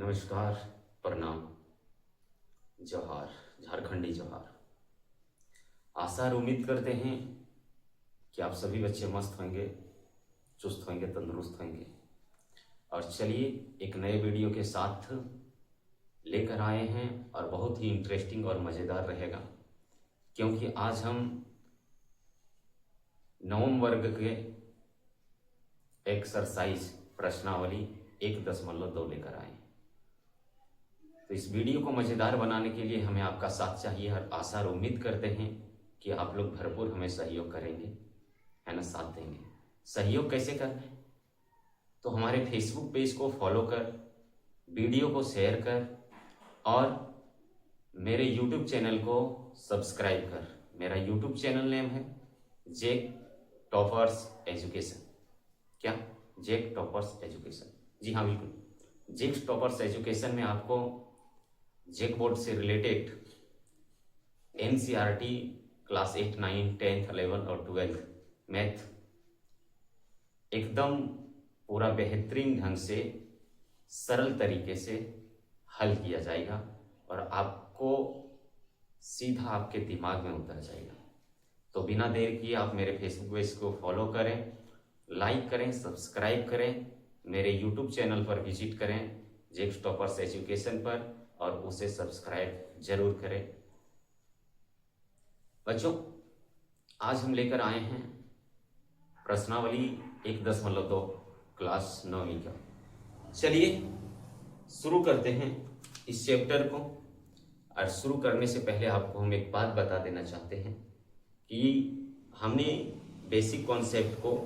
नमस्कार, प्रणाम, जोहार, झारखंडी जोहार। आशा और उम्मीद करते हैं कि आप सभी बच्चे मस्त होंगे, चुस्त होंगे, तंदुरुस्त होंगे। और चलिए एक नए वीडियो के साथ लेकर आए हैं और बहुत ही इंटरेस्टिंग और मज़ेदार रहेगा, क्योंकि आज हम नवम वर्ग के एक्सरसाइज प्रश्नावली 1.2 लेकर आए हैं। तो इस वीडियो को मज़ेदार बनाने के लिए हमें आपका साथ चाहिए और आशा और उम्मीद करते हैं कि आप लोग भरपूर हमें सहयोग करेंगे, है ना, साथ देंगे। सहयोग कैसे करना है? तो हमारे फेसबुक पेज को फॉलो कर, वीडियो को शेयर कर और मेरे यूट्यूब चैनल को सब्सक्राइब कर। मेरा यूट्यूब चैनल नेम है जेक टॉपर्स एजुकेशन। क्या? जेक टॉपर्स एजुकेशन। जी हाँ, बिल्कुल। जेक टॉपर्स एजुकेशन में आपको जेक बोर्ड से रिलेटेड NCERT क्लास 8, 9, 10, 11 और 12 मैथ एकदम पूरा बेहतरीन ढंग से सरल तरीके से हल किया जाएगा और आपको सीधा आपके दिमाग में उतर जाएगा। तो बिना देर किए आप मेरे फेसबुक पेज को फॉलो करें, लाइक करें, सब्सक्राइब करें, मेरे यूट्यूब चैनल पर विजिट करें जेक टॉपर्स एजुकेशन पर और उसे सब्सक्राइब जरूर करें। बच्चों, आज हम लेकर आए हैं प्रश्नावली 1.2 क्लास 9वीं का। चलिए शुरू करते हैं इस चैप्टर को। और शुरू करने से पहले आपको हम एक बात बता देना चाहते हैं कि हमने बेसिक कॉन्सेप्ट को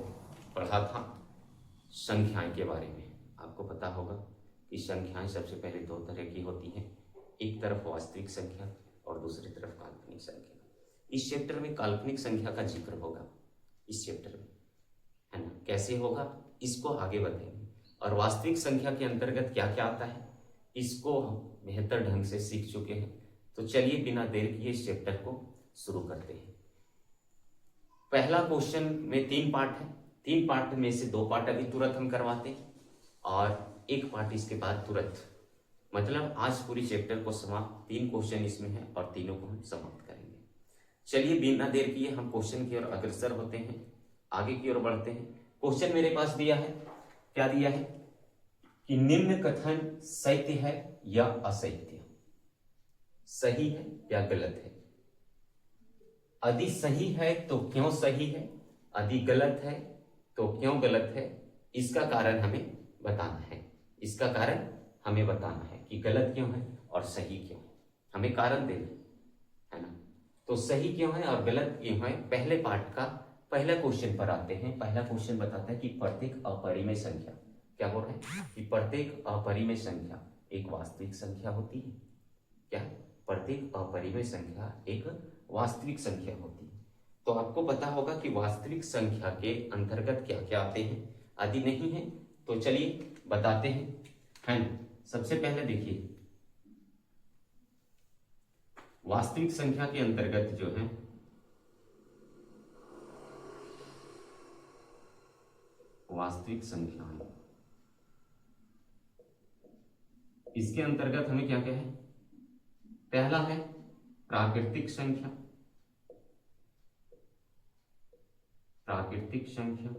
पढ़ा था संख्याएं के बारे में। आपको पता होगा कि संख्याएं सबसे पहले दो तरह की होती हैं, एक तरफ वास्तविक संख्या और दूसरी तरफ काल्पनिक संख्या। इस चैप्टर में काल्पनिक संख्या का जिक्र होगा इस चैप्टर में, है ना। कैसे होगा इसको आगे बताएंगे, और वास्तविक संख्या के अंतर्गत क्या क्या आता है इसको हम बेहतर ढंग से सीख चुके हैं। तो चलिए बिना देर किए इस चैप्टर को शुरू करते हैं। पहला क्वेश्चन में 3 पार्ट है। 3 पार्ट में से 2 पार्ट अभी तुरंत हम करवाते हैं और 1 पार्ट इसके बाद तुरंत, मतलब आज पूरी चैप्टर को समाप्त। 3 क्वेश्चन इसमें है और तीनों को हम समाप्त करेंगे। चलिए बिना देर किए हम क्वेश्चन की ओर अग्रसर होते हैं, आगे की ओर बढ़ते हैं। क्वेश्चन मेरे पास दिया है, क्या दिया है कि निम्न कथन सत्य है या असत्य, सही है या गलत है। यदि सही है तो क्यों सही है, यदि गलत है तो क्यों गलत है, इसका कारण हमें बताना है। इसका कारण हमें बताना है कि गलत क्यों है और सही क्यों है, हमें कारण देना है ना। तो सही क्यों है और गलत क्यों है, पहले पार्ट का पहला क्वेश्चन पर आते हैं। पहला क्वेश्चन बताता है कि प्रत्येक अपरिमेय संख्या, क्या बोल रहे हैं कि प्रत्येक अपरिमेय संख्या एक वास्तविक संख्या होती है। क्या? प्रत्येक अपरिमेय संख्या एक वास्तविक संख्या होती है। तो आपको पता होगा कि वास्तविक संख्या के अंतर्गत क्या क्या आते हैं। यदि नहीं है तो चलिए बताते हैं, है ना। सबसे पहले देखिए, वास्तविक संख्या के अंतर्गत जो है वास्तविक संख्या है, इसके अंतर्गत हमें क्या क्या है। पहला है प्राकृतिक संख्या, प्राकृतिक संख्या।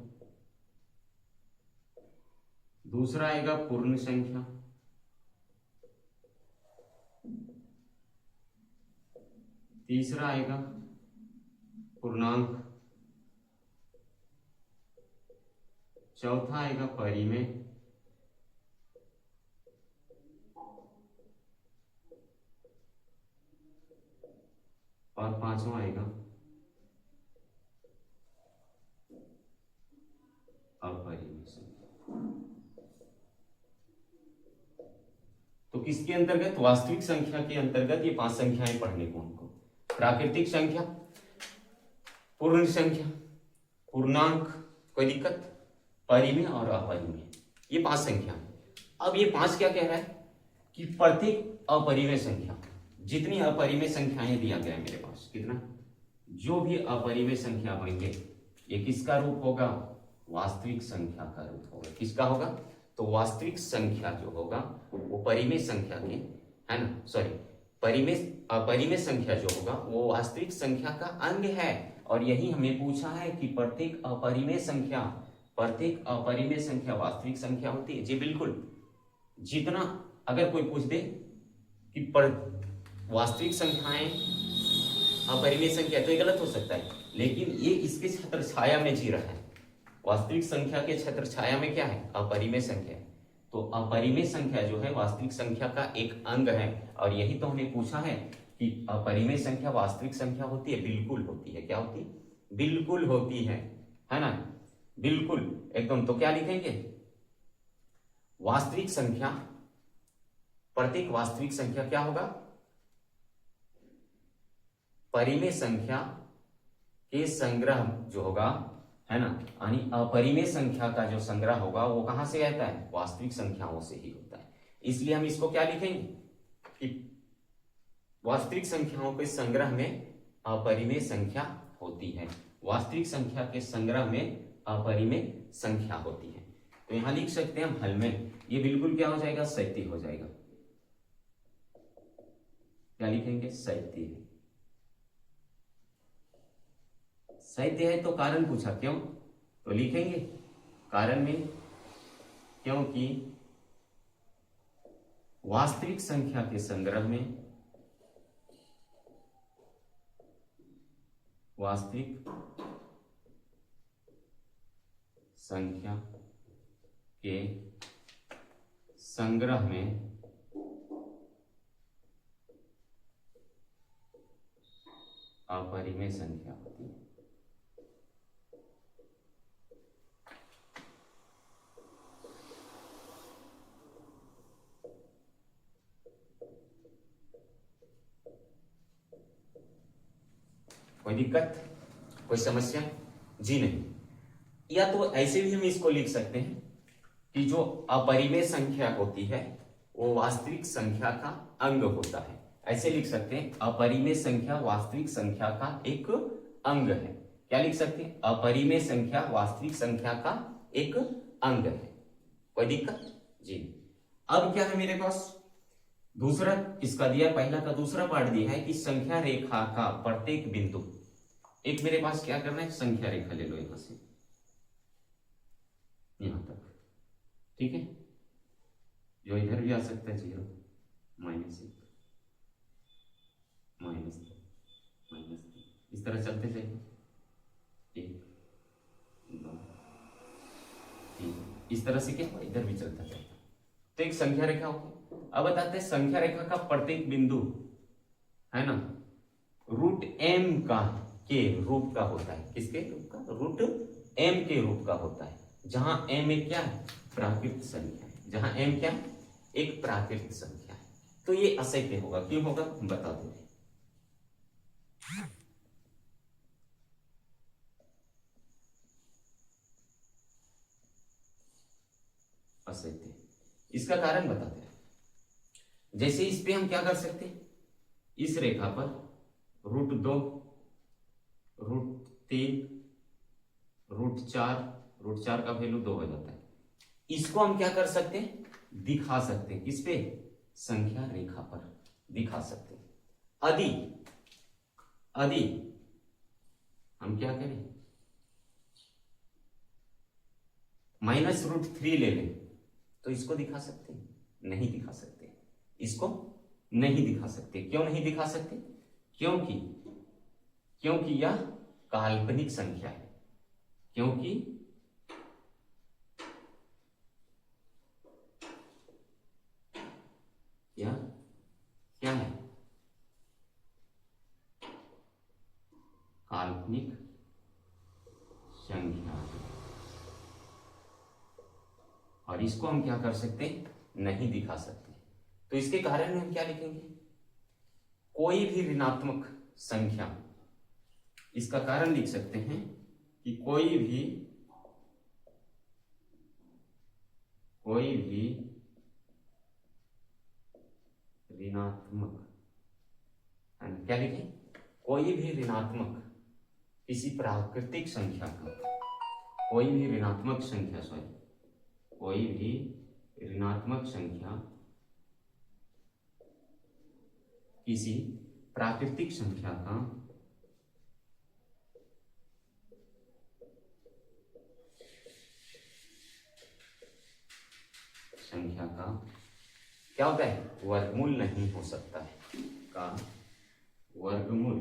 दूसरा आएगा पूर्ण संख्या, तीसरा आएगा पूर्णांक, चौथा आएगा परिमेय, और पांचवा आएगा अपरिमेय संख्या। तो किसके अंतर्गत? वास्तविक संख्या के अंतर्गत ये 5 संख्याएं पढ़ने को हमको। प्राकृतिक संख्या, पूर्ण संख्या, पूर्णांक, कोई दिक्कत, परिमेय और अपरिमेय, ये 5 संख्या है। अब ये 5 क्या कह रहा है कि प्रत्येक अपरिमेय संख्या, जितनी अपरिमेय संख्याएं दिया गया है मेरे पास, कितना, जो भी अपरिमेय संख्या होंगे ये किसका रूप होगा? वास्तविक संख्या का रूप होगा। किसका होगा? तो वास्तविक संख्या जो होगा वो परिमेय संख्या के, है ना, सॉरी, अपरिमेय संख्या जो होगा वो वास्तविक संख्या का अंग है। और यही हमें पूछा है कि प्रत्येक अपरिमेय संख्या वास्तविक संख्या होती है। जी बिल्कुल, जितना अगर कोई पूछ दे कि वास्तविक संख्याएं अपरिमेय संख्या, तो ये गलत हो सकता है, लेकिन ये इसके छत्र छाया में जी रहा है। वास्तविक संख्या के छत्र छाया में क्या है? अपरिमेय संख्या। तो अपरिमेय संख्या जो है वास्तविक संख्या का एक अंग है। और यही तो हमें पूछा है कि अपरिमेय संख्या वास्तविक संख्या होती है? बिल्कुल होती है। क्या होती है? बिल्कुल होती है ना, बिल्कुल एकदम। तो क्या लिखेंगे? वास्तविक संख्या, प्रत्येक वास्तविक संख्या क्या होगा? परिमेय संख्या के संग्रह जो होगा, है ना, यानी अपरिमेय संख्या का जो संग्रह होगा वो कहां से आता है? वास्तविक संख्याओं से ही होता है। इसलिए हम इसको क्या लिखेंगे कि वास्तविक संख्याओं के संग्रह में अपरिमेय संख्या होती है। वास्तविक संख्या के संग्रह में अपरिमेय संख्या होती है। तो यहां लिख सकते हैं हम हल में, ये बिल्कुल क्या हो जाएगा? सत्य हो जाएगा। क्या लिखेंगे? सत्य। सत्य है तो कारण पूछा, क्यों? तो लिखेंगे कारण में, क्योंकि वास्तविक संख्या के संग्रह में, वास्तविक संख्या के संग्रह में अपरिमेय संख्या होती है। कोई दिक्कत, कोई समस्या? जी नहीं। या तो ऐसे भी हम इसको लिख सकते हैं कि जो अपरिमेय संख्या होती है वो वास्तविक संख्या का अंग होता है। ऐसे लिख सकते हैं, अपरिमेय संख्या वास्तविक संख्या का एक अंग है। क्या लिख सकते हैं? अपरिमेय संख्या वास्तविक संख्या का एक अंग है। कोई दिक्कत? जी। अब क्या है मेरे पास? दूसरा इसका दिया, पहला का दूसरा पार्ट दिया है कि संख्या रेखा का प्रत्येक बिंदु, एक मेरे पास क्या करना है? संख्या रेखा ले लो यहां से यहां तक, ठीक है? जो इधर भी आ सकता है, 0, -1, -2, इस तरह चलते जाइए, 1, 2, 3, इस तरह से क्या इधर भी चलता जाएगा। तो एक संख्या रेखा होगी। अब बताते हैं संख्या रेखा का प्रत्येक बिंदु, है ना, √m का के रूप का होता है। किसके रूप का? √m के रूप का होता है। जहां m एक क्या है? प्राकृत संख्या है। जहां m क्या है? एक प्राकृत संख्या है। तो ये असत्य होगा। क्यों होगा? बता दो। असत्य। इसका कारण बताते हैं। जैसे इस पे हम क्या कर सकते हैं? इस रेखा पर √2, √3, √4 का वैल्यू 2 हो जाता है। इसको हम क्या कर सकते हैं? दिखा सकते हैं। किस पे? संख्या रेखा पर दिखा सकते हैं। यदि हम क्या करें? -√3 ले लें तो इसको दिखा सकते हैं? नहीं दिखा सकते। इसको नहीं दिखा सकते। क्यों नहीं दिखा सकते? क्योंकि यह काल्पनिक संख्या है। क्योंकि यह क्या है? काल्पनिक संख्या है। और इसको हम क्या कर सकते हैं? नहीं दिखा सकते। तो इसके कारण में हम क्या लिखेंगे? कोई भी ऋणात्मक संख्या, इसका कारण लिख सकते हैं कि कोई भी ऋणात्मक, क्या लिखें? कोई भी ऋणात्मक किसी प्राकृतिक संख्या का, कोई भी ऋणात्मक संख्या, कोई भी ऋणात्मक संख्या किसी प्राकृतिक संख्या का क्या होता है, वर्गमूल नहीं हो सकता है, का वर्गमूल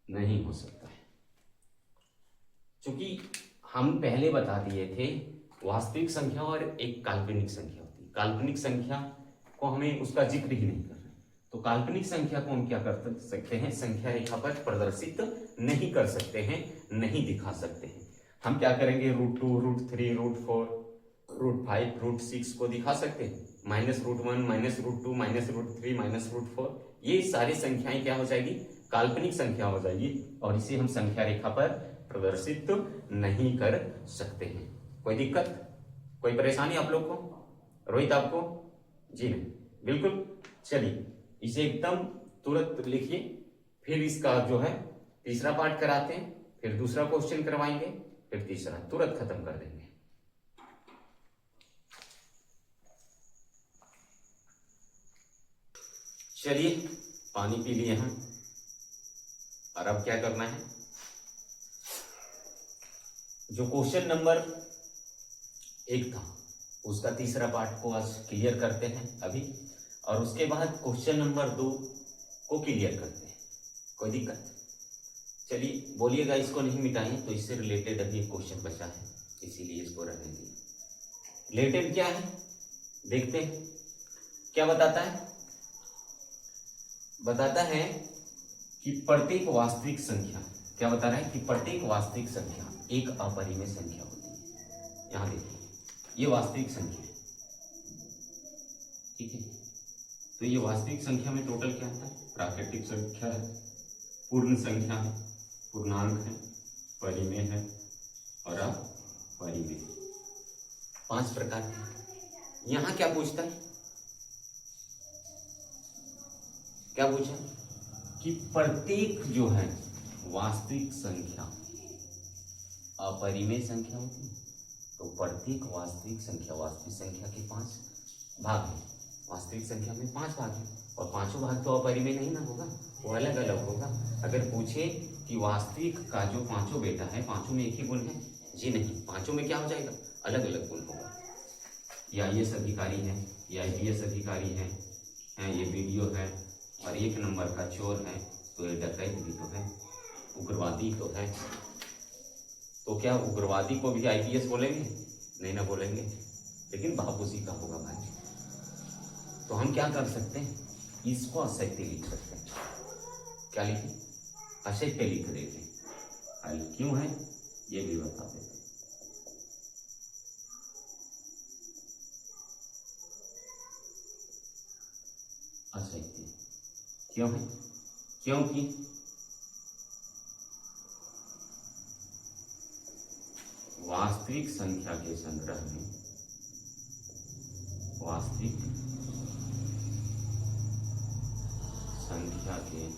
नहीं हो सकता है। क्योंकि हम पहले बता दिए थे वास्तविक संख्या और एक काल्पनिक संख्या होती है। काल्पनिक संख्या को हमें उसका जिक्र ही नहीं करना, तो काल्पनिक संख्या को हम क्या कर सकते हैं, संख्या रेखा पर प्रदर्शित नहीं कर सकते हैं, नहीं दिखा सकते हैं। हम क्या करेंगे, √2, √3, √4, √5, √6 को दिखा सकते हैं, -√1, -√2, -√3, -√4, ये सारी संख्याएं क्या हो जाएगी, काल्पनिक संख्या हो जाएगी, और इसे हम संख्या रेखा पर प्रदर्शित नहीं कर सकते हैं। कोई दिक्कत, कोई परेशानी आप लोग को? रोहित आपको? जी नहीं, बिल्कुल। चलिए इसे एकदम तुरंत लिखिए, फिर इसका जो है तीसरा पार्ट कराते हैं, फिर दूसरा क्वेश्चन करवाएंगे, फिर तीसरा तुरंत खत्म कर देंगे। चलिए पानी पी लिए हम, और अब क्या करना है, जो क्वेश्चन नंबर 1 था उसका तीसरा पार्ट को आज क्लियर करते हैं अभी, और उसके बाद क्वेश्चन नंबर 2 को क्लियर करते हैं। कोई दिक्कत? चलिए बोलिएगा, इसको नहीं मिटाएं तो इससे रिलेटेड अभी एक क्वेश्चन बचा है, इसीलिए इसको रहने दिए। रिलेटेड क्या है देखते हैं, क्या बताता है, बताता है कि प्रत्येक वास्तविक संख्या, क्या बता रहा है कि प्रत्येक वास्तविक संख्या एक अपरिमेय संख्या होती है। यहां देखिए, ये वास्तविक संख्या है, ठीक है। तो ये वास्तविक संख्या में टोटल क्या आता है, प्राकृतिक संख्या है, पूर्ण संख्या है, पूर्णांक है, परिमेय है और अपरिमेय, 5 प्रकार के। यहां क्या पूछता है, क्या पूछा कि प्रत्येक जो है वास्तविक संख्या अपरिमेय संख्या होती है, तो प्रत्येक वास्तविक संख्या के 5 भाग हैं। वास्तविक संख्या में 5 भाग हैं, और पांचों भाग तो अपरिमेय नहीं ना होगा, वो अलग अलग होगा। अगर पूछे कि वास्तविक का जो 5 बेटा है, 5 में एक ही गुण है, जी नहीं, 5 में क्या हो जाएगा, अलग अलग गुण होगा। ये IAS अधिकारी है, ये IPS अधिकारी है, ये BDO है, और 1 नंबर का चोर है, तो ये डकैत भी तो है, उग्रवादी तो है। तो क्या उग्रवादी को भी IPS बोलेंगे? नहीं ना बोलेंगे, लेकिन भाव उसी का होगा भाई। तो हम क्या कर सकते हैं, इसको असत्य लिख सकते हैं। क्या लिखें, असत्य लिख देते हैं। हल क्यों है ये भी बता देते हैं। असत्य क्यों है, क्योंकि वास्तविक संख्या के संग्रह में वास्तविक संख्या के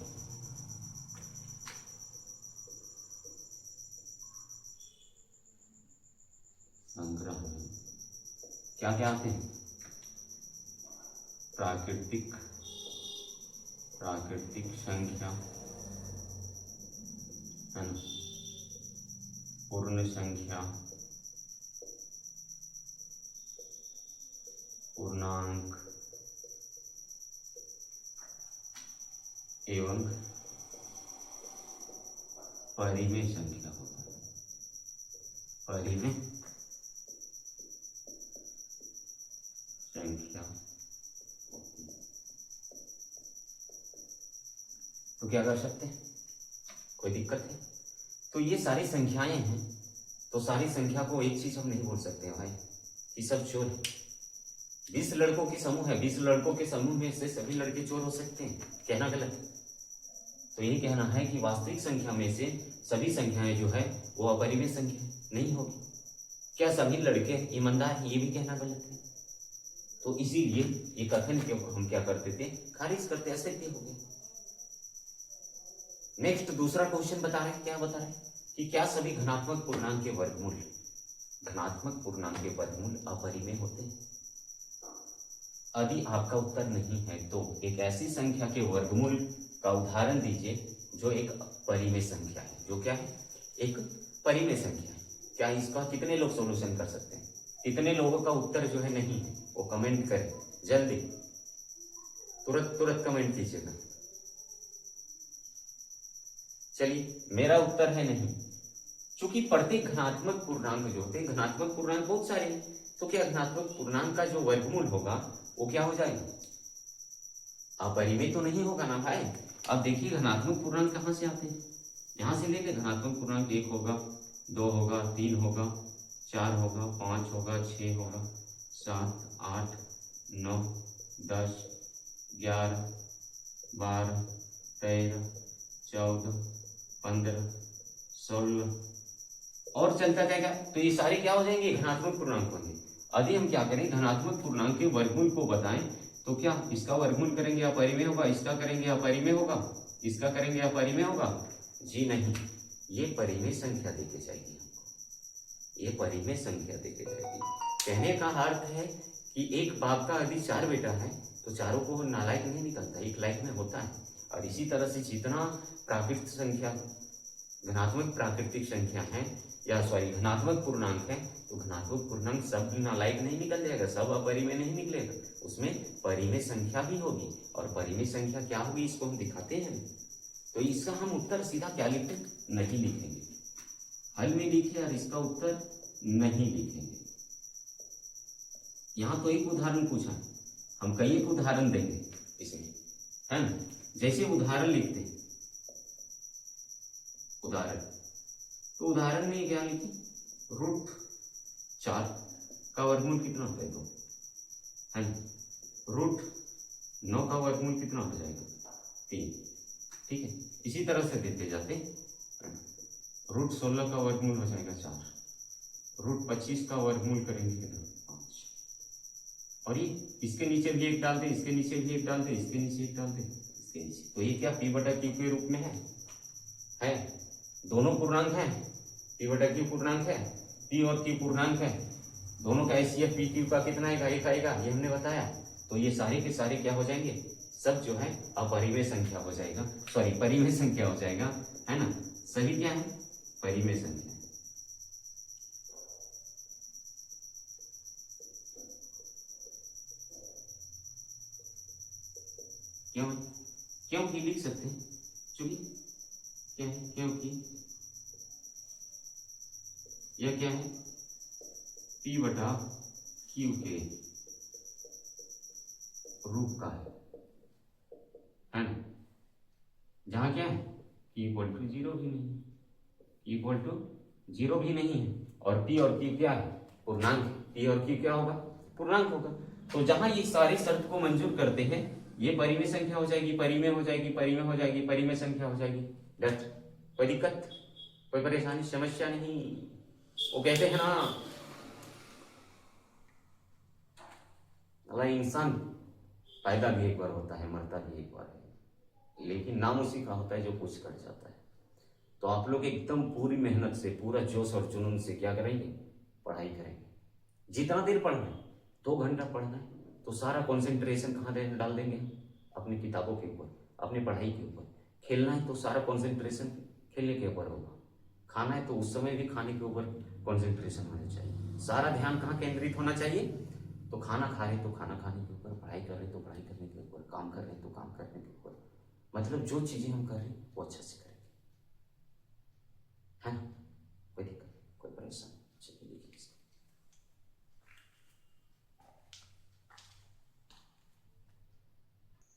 संग्रह में क्या क्या आते हैं, प्राकृतिक संख्या है ना, पूर्ण संख्या, पूर्णांक एवं परिमेय संख्या होता है, परिमेय संख्या होती है। तो क्या कर सकते हैं, कोई दिक्कत है? तो ये सारी संख्याएं हैं, तो सारी संख्या को एक चीज हम नहीं बोल सकते हैं भाई कि सब चोर है। 20 लड़कों की समूह है, 20 लड़कों के समूह में से सभी लड़के चोर हो सकते हैं, कहना गलत है। तो यही कहना है कि वास्तविक संख्या में से सभी संख्याएं जो है वो अपरिमेय संख्या नहीं होगी। क्या सभी लड़के ईमानदार हैं, ये भी कहना गलत है। तो इसीलिए ये कथन के हम क्या करते थे, खारिज करते, असत्य हो गए। नेक्स्ट दूसरा क्वेश्चन बता रहे हैं, क्या बता रहे हैं कि क्या सभी घनात्मक पूर्णांक के वर्गमूल अपरिमेय होते हैं? यदि आपका उत्तर नहीं है तो एक ऐसी संख्या के वर्गमूल का उदाहरण दीजिए जो एक परिमेय संख्या है। जो क्या है? एक परिमेय संख्या है। क्या इसका कितने लोग सॉल्यूशन कर सकते हैं? कितने लोगों का उत्तर जो है नहीं है वो कमेंट करें जल्दी, तुरंत कमेंट कीजिएगा। चलिए, मेरा उत्तर है नहीं, क्योंकि प्रत्येक घनात्मक पूर्णांक जो होते हैं, घनात्मक पूर्णांक बहुत सारे हैं, तो क्या घनात्मक पूर्णांक का जो वर्गमूल होगा वो क्या हो जाएगा? अपरिमेय तो नहीं होगा ना भाई। अब देखिए घनात्मक पूर्णांक कहाँ से आते हैं, यहां से लेके घनात्मक पूर्णांक 1 होगा, 2 होगा, 3 होगा, 4 होगा, 5 होगा, 6 होगा, 7, 8, 9, 10, 11, 12, 13, 14, 15, 16 और चलता जाएगा। तो ये सारे क्या हो जाएंगे? घनात्मक पूर्णांक होंगे। यदि हम क्या करें, धनात्मक पूर्णांक के वर्गमूल को बताएं तो क्या इसका वर्गमूल करेंगे अपरिमेय होगा, इसका करेंगे अपरिमेय होगा, इसका करेंगे अपरिमेय होगा? जी नहीं, ये परिमेय संख्या देके जाएगी हमको, ये परिमेय संख्या देके जाएगी। कहने का अर्थ है कि एक बाप का यदि 4 बेटा है तो चारों को नालायक नहीं निकलता, एक लायक में होता है। और इसी तरह से जितना प्राकृतिक संख्या, धनात्मक प्राकृतिक संख्या है या सॉरी धनात्मक पूर्णांक है, तो धनात्मक पूर्णांक सब नालायक नहीं निकल जाएगा, सब अपरिमेय नहीं निकलेगा, उसमें परिमेय संख्या भी होगी। और परिमेय संख्या क्या होगी इसको हम दिखाते हैं। तो इसका हम उत्तर सीधा क्या लिखें? नहीं लिखेंगे, हल में लिखिए और इसका उत्तर नहीं लिखेंगे। यहां तो एक उदाहरण पूछा है, हम कई एक उदाहरण देंगे इसमें, है ना। जैसे उदाहरण लिखते हैं, उदाहरण, तो उदाहरण में क्या लिखी? √4 का वर्गमूल कितना होता है? 2, है ना। √9 का वर्गमूल कितना हो जाएगा? 3। ठीक है, इसी तरह से देते जाते। √16 का वर्गमूल हो जाएगा 4, √25 का वर्गमूल करेंगे कितना? 5। और ये इसके नीचे भी एक डाल दे, इसके नीचे भी एक डाल दे, इसके नीचे एक डाल दे, इसके नीचे, तो ये क्या P/Q के रूप में है? दोनों पूर्णांक हैं, P/Q पूर्णांक है, P और Q पूर्णांक है, दोनों का HCF PQ का कितना आएगा? 1 आएगा, ये हमने बताया। तो ये सारे के सारे क्या हो जाएंगे? सब जो है अपरिमेय संख्या हो जाएगा, सॉरी परिमेय संख्या हो जाएगा, है ना। सभी क्या है? परिमेय संख्या। क्योंकि लिख सकते हैं, चलिए क्या है? क्योंकि यह क्या है? P/Q के रूप का है ना। जहां क्या है? P=0 भी नहीं है, P=0 भी नहीं है, और P और Q क्या है? पूर्णांक। P और Q क्या होगा? पूर्णांक होगा। तो जहां ये सारी शर्त को मंजूर करते हैं, ये परिमेय संख्या हो जाएगी, परिमेय हो जाएगी, परिमेय हो जाएगी, परिमेय संख्या हो जाएगी। डट, कोई दिक्कत, कोई परेशानी, समस्या नहीं। वो कहते हैं ना, अल्लाह इंसान पैदा भी एक बार होता है, मरता भी एक बार है, लेकिन नाम उसी का होता है जो कुछ कर जाता है। तो आप लोग एकदम पूरी मेहनत से, पूरा जोश और जुनून से क्या करेंगे? पढ़ाई करेंगे। जितना देर पढ़ना है, 2 घंटा पढ़ना है, तो सारा कंसंट्रेशन कहाँ डाल देंगे? अपनी किताबों के ऊपर, अपनी पढ़ाई के ऊपर। खेलना है तो सारा कंसंट्रेशन खेलने के ऊपर होगा। खाना है तो उस समय भी खाने के ऊपर कंसंट्रेशन होना चाहिए। सारा ध्यान कहाँ केंद्रित होना चाहिए? तो खाना खा रहे तो खाना खाने के ऊपर, पढ़ाई कर रहे तो पढ़ाई करने के ऊपर, काम कर रहे तो काम करने के ऊपर। मतलब जो चीजें हम कर रहे हैं वो अच्छा से करेंगे, है ना। कोई दिक्कत, कोई परेशानी? चलिए देखिए,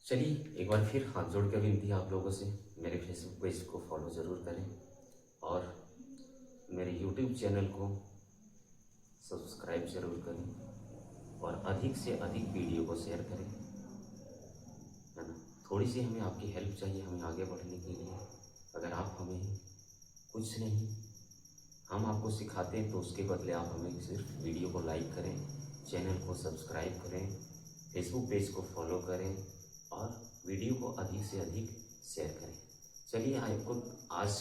चलिए एक बार फिर हाथ जोड़ के विनती है आप लोगों से, मेरे फेसबुक पेज को फॉलो ज़रूर करें और मेरे यूट्यूब चैनल को सब्सक्राइब ज़रूर करें और अधिक से अधिक वीडियो को शेयर करें, है ना। थोड़ी सी हमें आपकी हेल्प चाहिए, हमें आगे बढ़ने के लिए। अगर आप हमें कुछ नहीं, हम आपको सिखाते हैं, तो उसके बदले आप हमें सिर्फ वीडियो को लाइक करें, चैनल को सब्सक्राइब करें फेसबुक पेज को फॉलो करें और वीडियो को अधिक से अधिक शेयर करें। चलिए आपको आज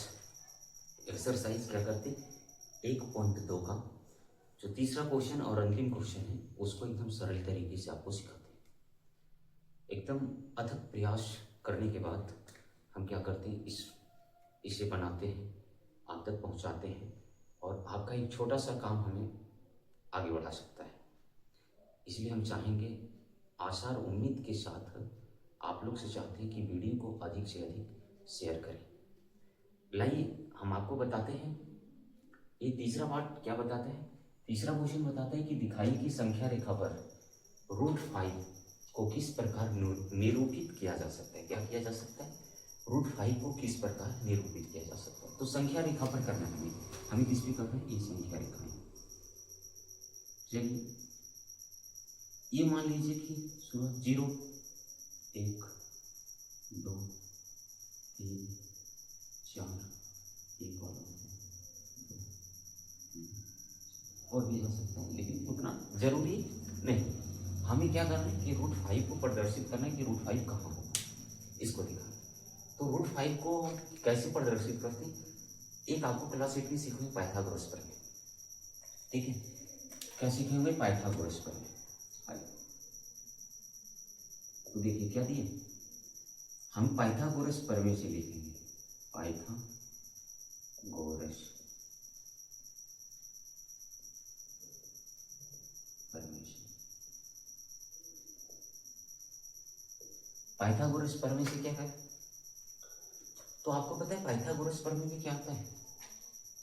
एक्सरसाइज क्या करते, 1.2 का जो तीसरा क्वेश्चन और अंतिम क्वेश्चन है उसको एकदम सरल तरीके से आपको सिखाते हैं। एकदम अथक प्रयास करने के बाद हम क्या करते हैं, इसे बनाते हैं, आप तक पहुंचाते हैं और आपका एक छोटा सा काम हमें आगे बढ़ा सकता है। इसलिए हम चाहेंगे, आशा और उम्मीद के साथ आप लोग से चाहते हैं कि वीडियो को अधिक से अधिक शेयर करें। लाइए हम आपको बताते हैं, ये तीसरा पार्ट क्या बताता है, तीसरा क्वेश्चन बताता है कि दिखाई की संख्या रेखा पर √5 को किस प्रकार निरूपित किया जा सकता है। क्या किया जा सकता है, √5 को किस प्रकार निरूपित किया जा सकता है। तो संख्या रेखा पर करना है हमें किस पे करना है, ये संख्या रेखा है। चलिए ये मान लीजिए कि शुरुआत 0, 1, 2, 3, 4, एक और भी जा सकता है, लेकिन उतना जरूरी नहीं। हमें क्या करना है कि √5 को प्रदर्शित करना है कि √5 कहाँ होगा, इसको दिखाना। तो √5 को कैसे प्रदर्शित करते हैं, एक आपको क्लास 8 में सीखेंगे पाइथागोरस प्रमेय, ठीक है। क्या सीखेंगे, पाइथागोरस प्रमेय। तो देखिए क्या दिए, हम पाइथागोरस प्रमेय से लिखेंगे, पाइथागोरस प्रमेय से। पाइथागोरस प्रमेय से क्या करें, तो आपको पता है पाइथागोरस प्रमेय में क्या आता है,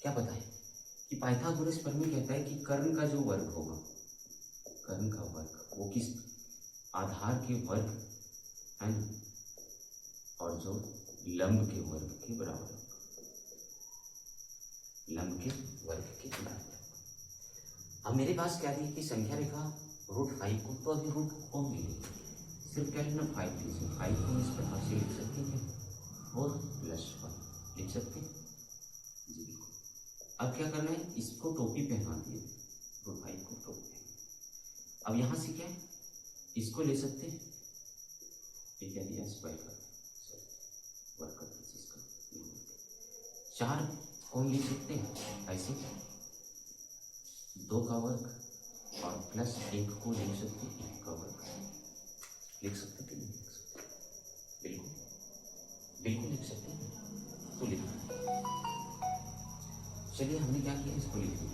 क्या पता है कि पाइथागोरस प्रमेय कहता है कि कर्ण का जो वर्ग होगा, कर्ण का वर्ग वो किस आधार के वर्ग है ना, और जो लंब के वर्ग के बराबर होगा, लंब के वर्ग के बराबर होगा। अब मेरे पास क्या दी कि संख्या रेखा √5 को, तो अभी रूट को मिलेगी, सिर्फ क्या लेना 5 लीजिए, 5 को इस प्रकार से लिख सकते हैं और +1 लिख सकते हैं जी, बिल्कुल। अब क्या करना है, इसको टोपी पहना दिए, √5 को टोपी पहना। अब यहाँ से क्या है, इसको ले सकते हैं, ये क्या दिया, स्क्वायर कर वर्ग कर इसका 4 कौन ले सकते हैं ऐसे, 2 का वर्ग और +1 को लिख सकते हैं, 1 का वर्ग लिख सकते हैं, नहीं लिख सकते, बिल्कुल बिल्कुल लिख सकते हैं, तो लिखना है। चलिए हमने क्या किया, इसको लिख दिया।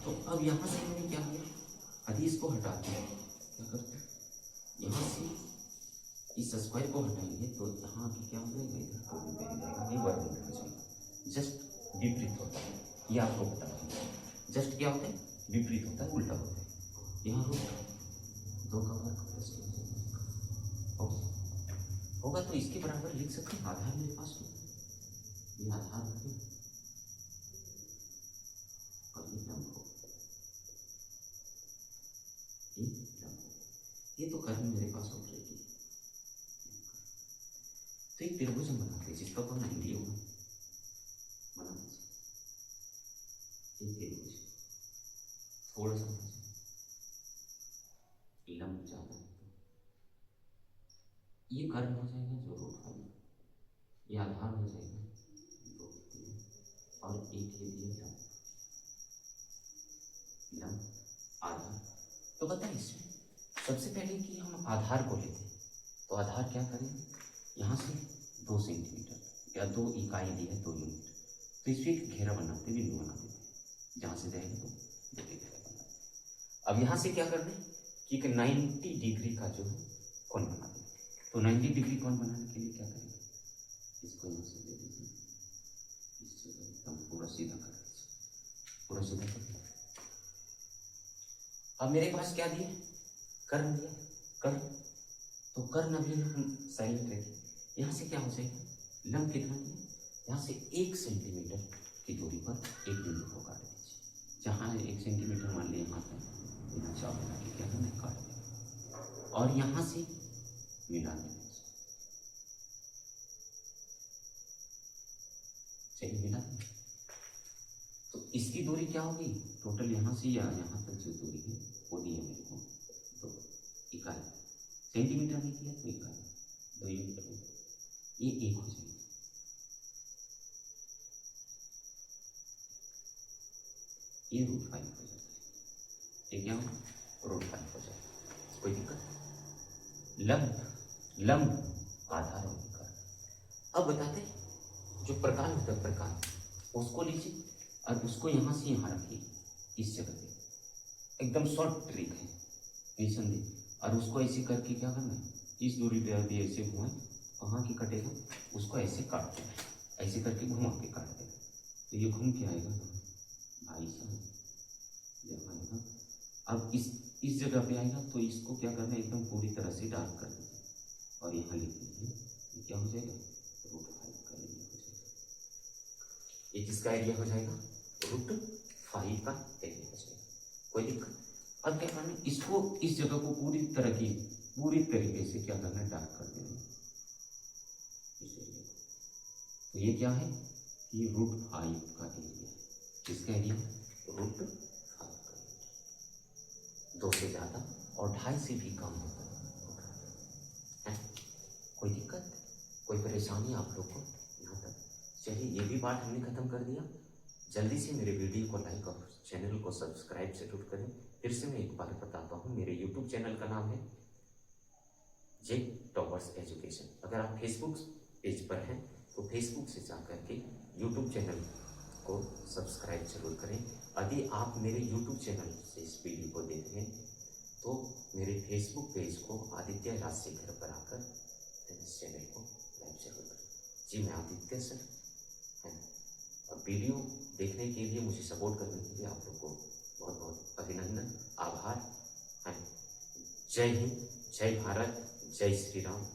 तो अब यहाँ से हमने क्या किया, अभी इसको हटाते हैं, क्या करते हैं, यहाँ से इस स्क्वायर को हटाएंगे तो यहाँ की क्या हो जाएगा, इधर को भी बह जाएगा, ये वर्ग हो जाएगा, जस्ट विपरीत होता है, ये आपको पता है, जस्ट क्या होता है, विपरीत होता है, उल्टा होता है। यहाँ √2 का वर्ग होगा, तो इसके बराबर लिख सकते हैं, आधार मेरे पास हो, ये आधार हो गया और ये लंब हो, ये लंब हो, ये तो कर्ण मेरे पास हो जाएगी। तो एक त्रिभुज हम बनाते हैं जिसका कोण 90 होगा, बनाना एक त्रिभुज, थोड़ा सा लंब ज्यादा, ये कर्ण हो जाएगा जो √5, ये आधार हो जाएगा 2, 3 और एक ये दिया लंब आधार। तो बताइए इसमें सबसे पहले कि हम आधार को लेते हैं, तो आधार क्या करेंगे, यहाँ से 2 सेंटीमीटर या 2 इकाई दी है, 2 यूनिट, तो इस पर एक घेरा बनाते, बिंदु बना देते हैं, जहाँ से जाएगा तो देखिए घेरा बना। अब यहाँ से क्या करना है कि 90 डिग्री का जो है कोण बना दें। तो 90 डिग्री कोण बनाने के लिए क्या करेंगे, इसको यहाँ से दे दीजिए, इससे एकदम पूरा सीधा कर दीजिए, पूरा सीधा कर दीजिए। अब मेरे पास क्या दिया, कर्ण दिया, कर्ण, तो कर्ण अभी हम साइलेंट रखें, यहाँ से क्या हो जाएगा, लंब कितना दिया, यहाँ से 1 सेंटीमीटर की दूरी पर एक बिंदु को काट दीजिए, जहाँ 1 सेंटीमीटर मान लिया यहाँ तक, यहाँ चाप बना के क्या करना है, काट देना और यहाँ से मिला देना, चलिए मिला। तो इसकी दूरी क्या होगी, टोटल यहाँ से या यहाँ तक जो दूरी है वो दी है मेरे को, तो इकाई, सेंटीमीटर में किया तो इकाई, मिलीमीटर में, ये एक हो जाएगा। ये √5 हो जाता है। ये क्या हो, √5 हो जाता है। कोई दिक्कत? लंब आधार और विकार। अब बताते जो प्रकार होता है, प्रकार उसको लीजिए और उसको यहाँ से यहाँ रखिए, इस जगह पे। एकदम शॉर्ट ट्रिक है, निसंदेह। और उसको ऐसे करके क्या करना है, इस दूरी पे अभी ऐसे घुमाए, कहाँ की कटेगा, उसको ऐसे काट देना, ऐसे करके घुमा के काट देना। तो ये घूम के आएगा भाई साहब, जब आएगा अब इस जगह पे आएगा तो इसको क्या करना है, एकदम पूरी तरह से डार्क कर दीजिए और यहाँ लिख दीजिए, ये क्या हो जाएगा, √5 का एरिया हो जाएगा। ये किसका एरिया हो जाएगा, √5 का एरिया हो जाएगा। कोई दिक्कत? अब क्या करना है, इसको इस जगह को पूरी तरीके से क्या करना है, डार्क कर देना इस एरिया को। तो ये क्या है, ये √5 का एरिया है। किसका एरिया, √5 का एरिया। 2 से ज्यादा और 2.5 से भी कम होता है। कोई दिक्कत, कोई परेशानी आप लोग को यहाँ तक? चलिए, ये भी पार्ट हमने खत्म कर दिया। जल्दी से मेरे वीडियो को लाइक और चैनल को सब्सक्राइब जरूर करें। फिर से मैं एक बार बताता हूँ, मेरे यूट्यूब चैनल का नाम है जे टॉपर्स एजुकेशन। अगर आप फेसबुक पेज पर हैं तो फेसबुक से जाकर के यूट्यूब चैनल को सब्सक्राइब जरूर करें। यदि आप मेरे यूट्यूब चैनल से इस वीडियो को देख रहे हैं तो मेरे फेसबुक पेज को आदित्य राजशेखर पर आकर इस चैनल को लाइक जरूर करें। जी, मैं आदित्य सर है। और वीडियो देखने के लिए, मुझे सपोर्ट करने के लिए आप लोग को बहुत बहुत अभिनंदन, आभार है। जय हिंद, जय भारत, जय श्री राम।